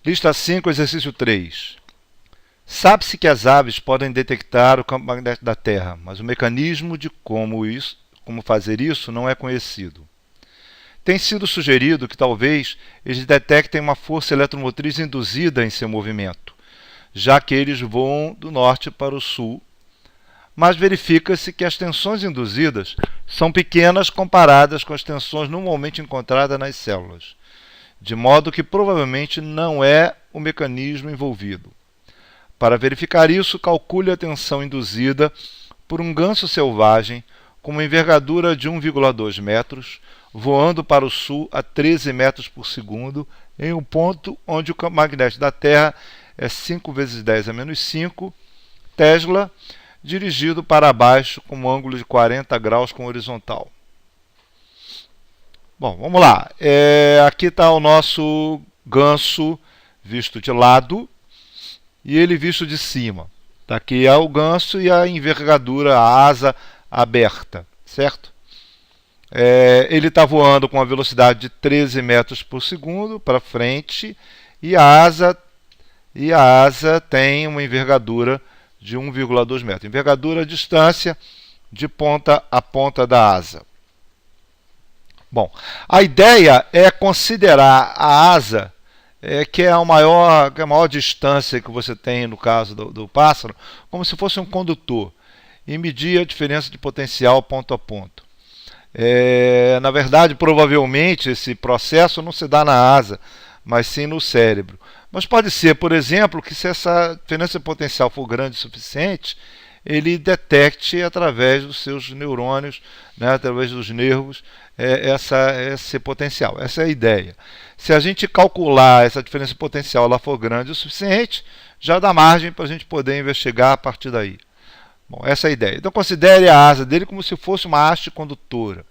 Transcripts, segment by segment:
Lista 5, exercício 3. Sabe-se que as aves podem detectar o campo magnético da Terra, mas o mecanismo de como fazer isso não é conhecido. Tem sido sugerido que talvez eles detectem uma força eletromotriz induzida em seu movimento, já que eles voam do norte para o sul, mas verifica-se que as tensões induzidas são pequenas comparadas com as tensões normalmente encontradas nas células, de modo que provavelmente não é o mecanismo envolvido. Para verificar isso, calcule a tensão induzida por um ganso selvagem com uma envergadura de 1,2 metros, voando para o sul a 13 metros por segundo, em um ponto onde o campo magnético da Terra é 5 vezes 10 a menos 5 Tesla, dirigido para baixo com um ângulo de 40 graus com horizontal. Bom, vamos lá. Aqui está o nosso ganso visto de lado e ele visto de cima. Aqui é o ganso e a envergadura, a asa aberta, certo? Ele está voando com uma velocidade de 13 metros por segundo para frente e a asa tem uma envergadura de 1,2 metros. Envergadura, a distância de ponta a ponta da asa. Bom, a ideia é considerar a asa, que é a maior distância que você tem no caso do pássaro, como se fosse um condutor, e medir a diferença de potencial ponto a ponto. Na verdade, provavelmente, esse processo não se dá na asa, mas sim no cérebro. Mas pode ser, por exemplo, que se essa diferença de potencial for grande o suficiente, ele detecte através dos seus neurônios, né, através dos nervos, esse potencial. Essa é a ideia. Se a gente calcular essa diferença de potencial ela for grande o suficiente, já dá margem para a gente poder investigar a partir daí. Bom, essa é a ideia. Então considere a asa dele como se fosse uma haste condutora.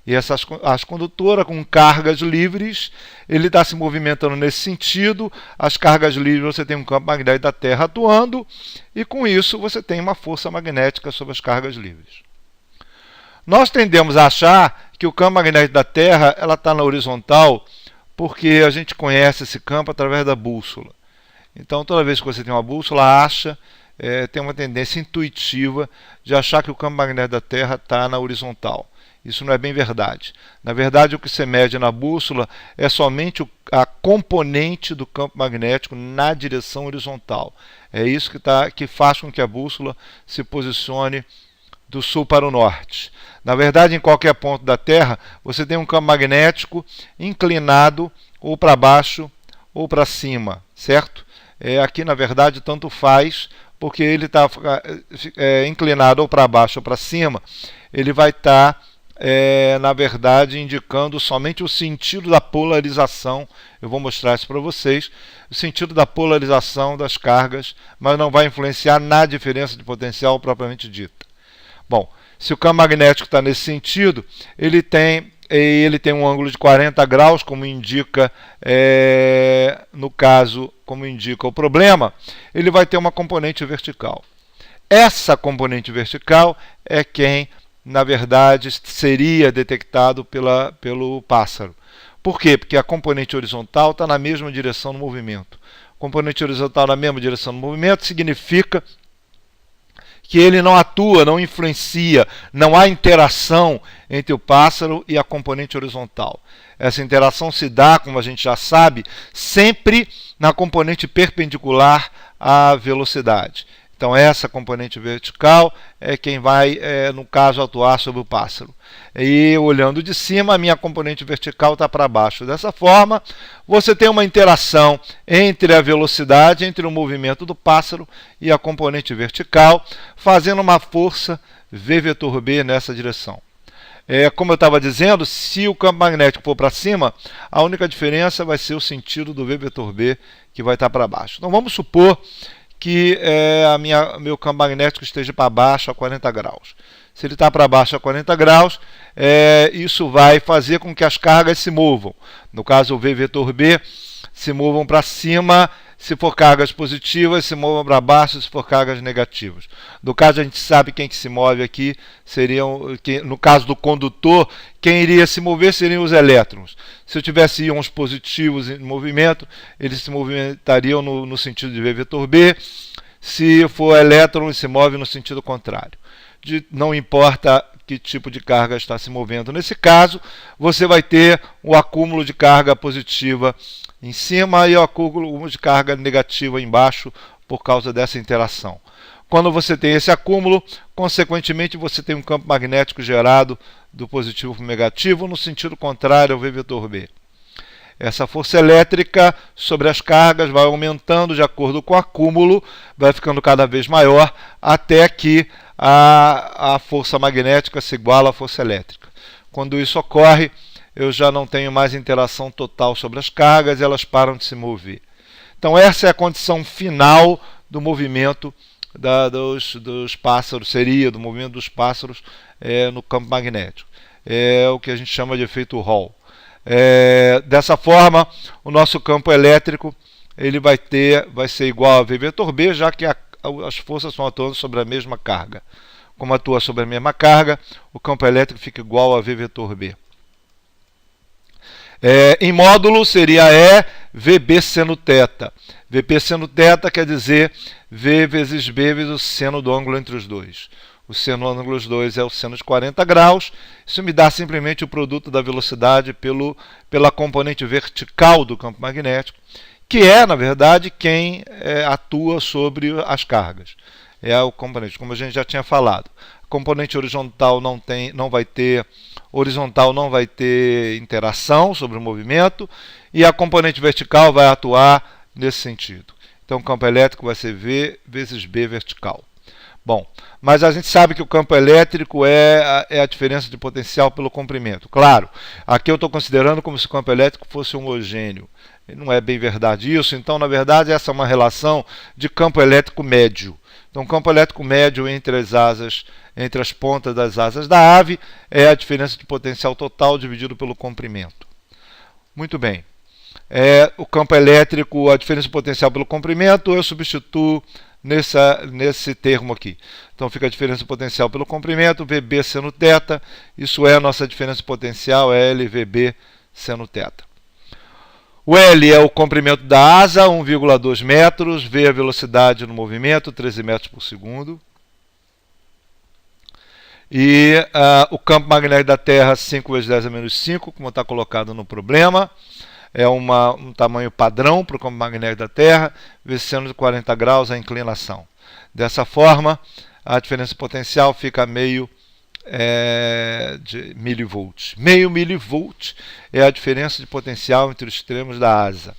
E essa haste condutora com cargas livres, ele está se movimentando nesse sentido. As cargas livres, você tem um campo magnético da Terra atuando, e com isso você tem uma força magnética sobre as cargas livres. Nós tendemos a achar que o campo magnético da Terra está na horizontal, porque a gente conhece esse campo através da bússola. Então toda vez que você tem uma bússola, tem uma tendência intuitiva de achar que o campo magnético da Terra está na horizontal. Isso não é bem verdade. Na verdade, o que se mede na bússola é somente a componente do campo magnético na direção horizontal. É isso que faz com que a bússola se posicione do sul para o norte. Na verdade, em qualquer ponto da Terra, você tem um campo magnético inclinado ou para baixo ou para cima, certo? Aqui, na verdade, tanto faz, porque ele está inclinado ou para baixo ou para cima, ele vai estar, na verdade, indicando somente o sentido da polarização. Eu vou mostrar isso para vocês. O sentido da polarização das cargas, mas não vai influenciar na diferença de potencial propriamente dita. Bom, se o campo magnético está nesse sentido, ele tem um ângulo de 40 graus, como indica, no caso, como indica o problema, ele vai ter uma componente vertical. Essa componente vertical é quem, na verdade, seria detectado pelo pássaro. Por quê? Porque a componente horizontal está na mesma direção no movimento. Componente horizontal na mesma direção no movimento significa que ele não atua, não influencia, não há interação entre o pássaro e a componente horizontal. Essa interação se dá, como a gente já sabe, sempre na componente perpendicular à velocidade. Então essa componente vertical é quem vai, no caso, atuar sobre o pássaro. E olhando de cima, a minha componente vertical está para baixo. Dessa forma, você tem uma interação entre a velocidade, entre o movimento do pássaro e a componente vertical, fazendo uma força V vetor B nessa direção. Como eu estava dizendo, se o campo magnético for para cima, a única diferença vai ser o sentido do V vetor B, que vai estar para baixo. Então vamos supor que meu campo magnético esteja para baixo a 40 graus. Se ele está para baixo a 40 graus, isso vai fazer com que as cargas se movam. No caso, o V vetor B se movam para cima Se for cargas positivas, se mova para baixo, se for cargas negativas. No caso, a gente sabe quem que se move aqui, no caso do condutor, quem iria se mover seriam os elétrons. Se eu tivesse íons positivos em movimento, eles se movimentariam no sentido de V vetor B. Se for elétron, ele se move no sentido contrário. Não importa que tipo de carga está se movendo. Nesse caso, você vai ter o acúmulo de carga positiva em cima e o acúmulo de carga negativa embaixo por causa dessa interação. Quando você tem esse acúmulo, consequentemente você tem um campo magnético gerado do positivo para o negativo no sentido contrário ao V vetor B. Essa força elétrica sobre as cargas vai aumentando de acordo com o acúmulo, vai ficando cada vez maior, até que a força magnética se iguala à força elétrica. Quando isso ocorre, eu já não tenho mais interação total sobre as cargas e elas param de se mover. Então essa é a condição final do movimento dos pássaros, seria do movimento dos pássaros no campo magnético. É o que a gente chama de efeito Hall. Dessa forma, o nosso campo elétrico ele vai ser igual a V vetor B, já que as forças estão atuando sobre a mesma carga. Como atua sobre a mesma carga, o campo elétrico fica igual a V vetor B. Em módulo seria E VB seno θ. VP seno θ quer dizer V vezes B vezes o seno do ângulo entre os dois. O seno do ângulo dos dois é o seno de 40 graus. Isso me dá simplesmente o produto da velocidade pela componente vertical do campo magnético, que é, na verdade, quem atua sobre as cargas. É o componente, como a gente já tinha falado. A componente horizontal não vai ter interação sobre o movimento, e a componente vertical vai atuar nesse sentido. Então o campo elétrico vai ser V vezes B vertical. Bom, mas a gente sabe que o campo elétrico é a diferença de potencial pelo comprimento. Claro, aqui eu estou considerando como se o campo elétrico fosse homogêneo. Não é bem verdade isso, então na verdade essa é uma relação de campo elétrico médio. Então o campo elétrico médio entre as pontas das asas da ave é a diferença de potencial total dividido pelo comprimento. Muito bem. O campo elétrico, a diferença de potencial pelo comprimento, eu substituo nesse termo aqui. Então fica a diferença de potencial pelo comprimento, VB seno θ, isso é a nossa diferença de potencial, LVB seno θ. O L é o comprimento da asa, 1,2 metros, V a velocidade no movimento, 13 metros por segundo. E o campo magnético da Terra, 5 vezes 10 a menos 5, como está colocado no problema. É um tamanho padrão para o campo magnético da Terra, vezes seno de 40 graus a inclinação. Dessa forma, a diferença potencial fica meio de milivolts. Meio milivolt é a diferença de potencial entre os extremos da asa.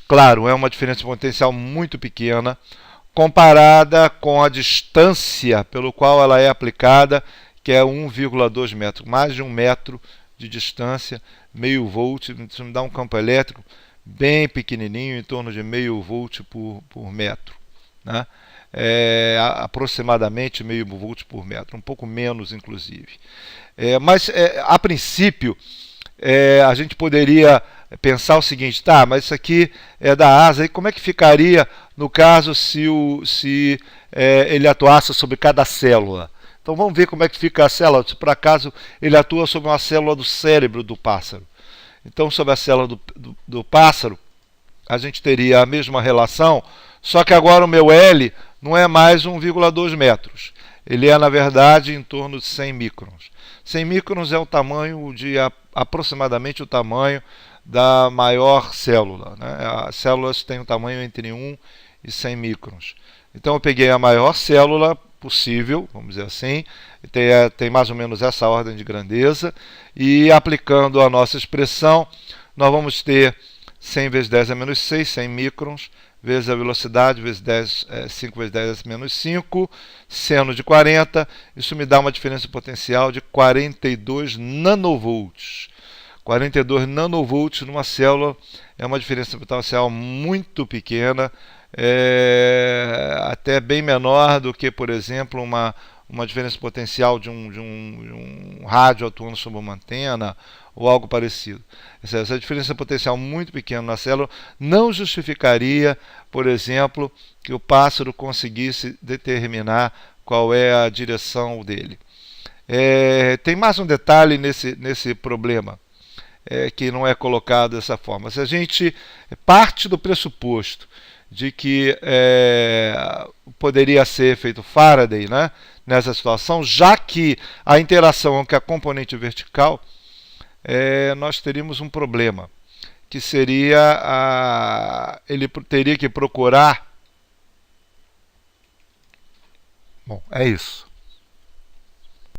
Claro, é uma diferença de potencial muito pequena, comparada com a distância pelo qual ela é aplicada, que é 1,2 metros, mais de 1 metro de distância, meio volt, isso me dá um campo elétrico bem pequenininho, em torno de meio volt por metro, né? Aproximadamente meio volt por metro, um pouco menos inclusive. Mas a princípio a gente poderia pensar o seguinte: tá, mas isso aqui é da asa, e como é que ficaria no caso se ele atuasse sobre cada célula? Então vamos ver como é que fica a célula, se por acaso ele atua sobre uma célula do cérebro do pássaro. Então sobre a célula do pássaro, a gente teria a mesma relação, só que agora o meu L não é mais 1,2 metros. Ele é, na verdade, em torno de 100 microns. 100 microns é o tamanho aproximadamente o tamanho da maior célula, né? As células têm um tamanho entre 1 e 100 microns. Então eu peguei a maior célula possível, vamos dizer assim, tem mais ou menos essa ordem de grandeza, e aplicando a nossa expressão, nós vamos ter 100 vezes 10 a menos 6, 100 microns, vezes a velocidade, vezes 5 vezes 10 a menos 5, seno de 40, isso me dá uma diferença de potencial de 42 nanovolts. 42 nanovolts numa célula é uma diferença de potencial muito pequena, até bem menor do que, por exemplo, uma diferença potencial de um rádio atuando sobre uma antena ou algo parecido. Essa diferença potencial muito pequena na célula não justificaria, por exemplo, que o pássaro conseguisse determinar qual é a direção dele. Tem mais um detalhe nesse problema, que não é colocado dessa forma. Se a gente parte do pressuposto de que poderia ser efeito Faraday, né, nessa situação, já que a interação com a componente vertical, nós teríamos um problema, que seria ele teria que procurar. Bom, é isso.